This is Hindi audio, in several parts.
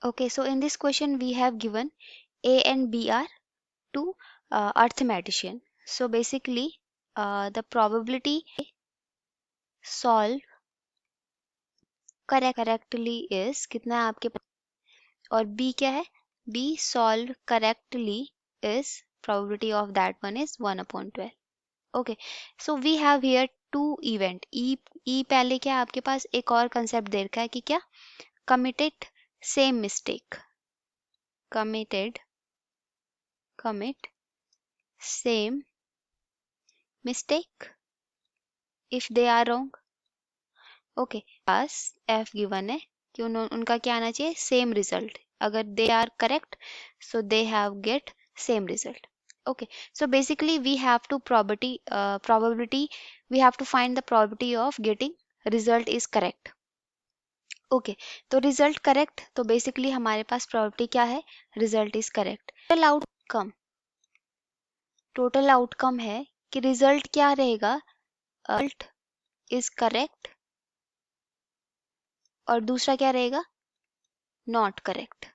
Okay, so in this question we have given A and B are two arithmetician. So basically the probability solve correctly is कितना है आपके पास, और B क्या है, B solve correctly is probability of that one is 1 upon 12. Okay, so we have here two event. E पहले क्या है आपके पास, एक और कंसेप्ट दे रखा है कि क्या, committed same mistake, committed commit same mistake if they are wrong. Okay, पास एफ गिवन है कि उनका क्या आना चाहिए, सेम रिजल्ट. अगर they are correct so they have get same result. Okay, so basically we have to probability we have to find the probability of getting result is correct. Okay, तो रिजल्ट करेक्ट, तो बेसिकली हमारे पास probability क्या है, result is correct. Total outcome है कि रिजल्ट क्या रहेगा, रिजल्ट इज करेक्ट, और दूसरा क्या रहेगा, नॉट करेक्ट.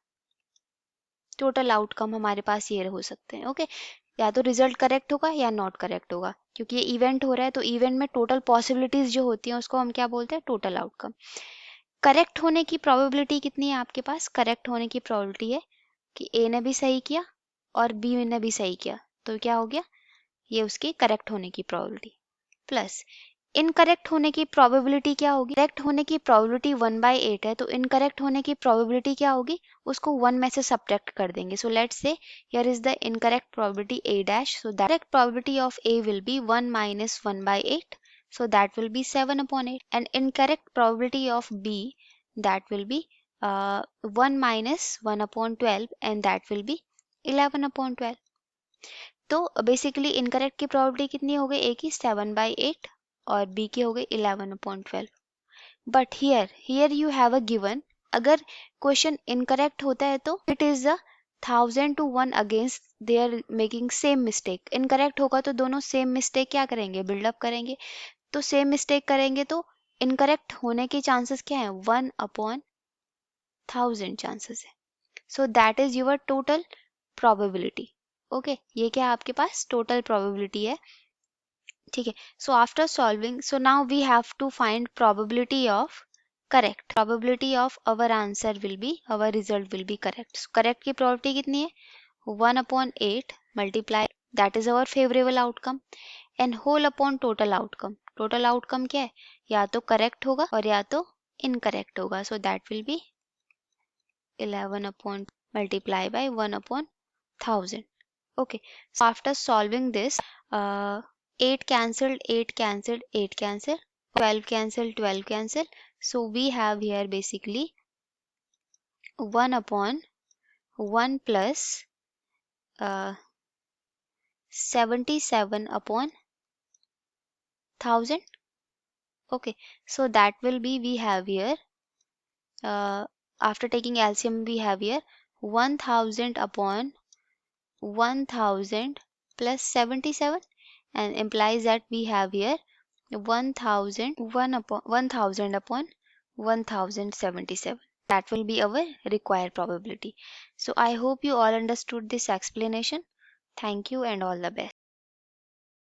टोटल आउटकम हमारे पास ये हो सकते हैं. ओके, या तो रिजल्ट करेक्ट होगा या नॉट करेक्ट होगा, क्योंकि ये इवेंट हो रहा है तो इवेंट में टोटल पॉसिबिलिटीज जो होती हैं उसको हम क्या बोलते हैं, टोटल आउटकम. करेक्ट होने की प्रोबेबिलिटी कितनी है आपके पास, करेक्ट होने की प्रोबेबिलिटी है कि ए ने भी सही किया और बी ने भी सही किया, तो क्या हो गया, ये उसकी करेक्ट होने की प्रोबेबिलिटी. प्लस इनकरेक्ट होने की प्रोबेबिलिटी क्या होगी, करेक्ट होने की प्रोबेबिलिटी 1/8 है, तो इनकरेक्ट होने की प्रोबेबिलिटी क्या होगी, उसको 1 में से सब्ट्रैक्ट कर देंगे. So let's say here is the incorrect probability a dash, so that correct probability of a will be 1 minus 1/8, so that will be 7 upon 8, and incorrect probability of b, that will be 1 minus 1 upon 12, and that will be 11 upon 12. तो बेसिकली इनकरेक्ट की प्रोबेबिलिटी कितनी हो गई, ए की 7/8 और बी की हो गई 11/12. But here you have a given, अगर क्वेश्चन इनकरेक्ट होता है तो it is a 1000 to 1 against they are making same mistake. Incorrect होगा तो दोनों सेम मिस्टेक क्या करेंगे, बिल्डअप करेंगे. तो सेम मिस्टेक करेंगे तो इनकरेक्ट होने के चांसेस क्या है, 1/1000 चांसेस है. So that is your total probability. Okay, ये क्या है आपके पास, टोटल प्रोबेबिलिटी है. ठीक है, so after solving, so now we have to find probability of correct. Probability of our answer will be, our result will be correct. Correct की प्रोबेबिलिटी कितनी है, 1/8 multiply, that is our favourable outcome, and whole upon total outcome. Total outcome क्या है, या तो करेक्ट होगा और या तो इनकरेक्ट होगा. So that will be 11 upon multiply by 1/1000. Okay, so after solving this, 8 cancelled, 8 cancelled, 8 cancelled, 12 cancelled, 12 cancelled. So we have here basically 1/1 plus 77 upon 1000. Okay, so that will be, we have here after taking LCM, we have here 1000 upon 1000 plus 77, and implies that we have here 1000 upon 1077. That will be our required probability. So I hope you all understood this explanation. Thank you and all the best.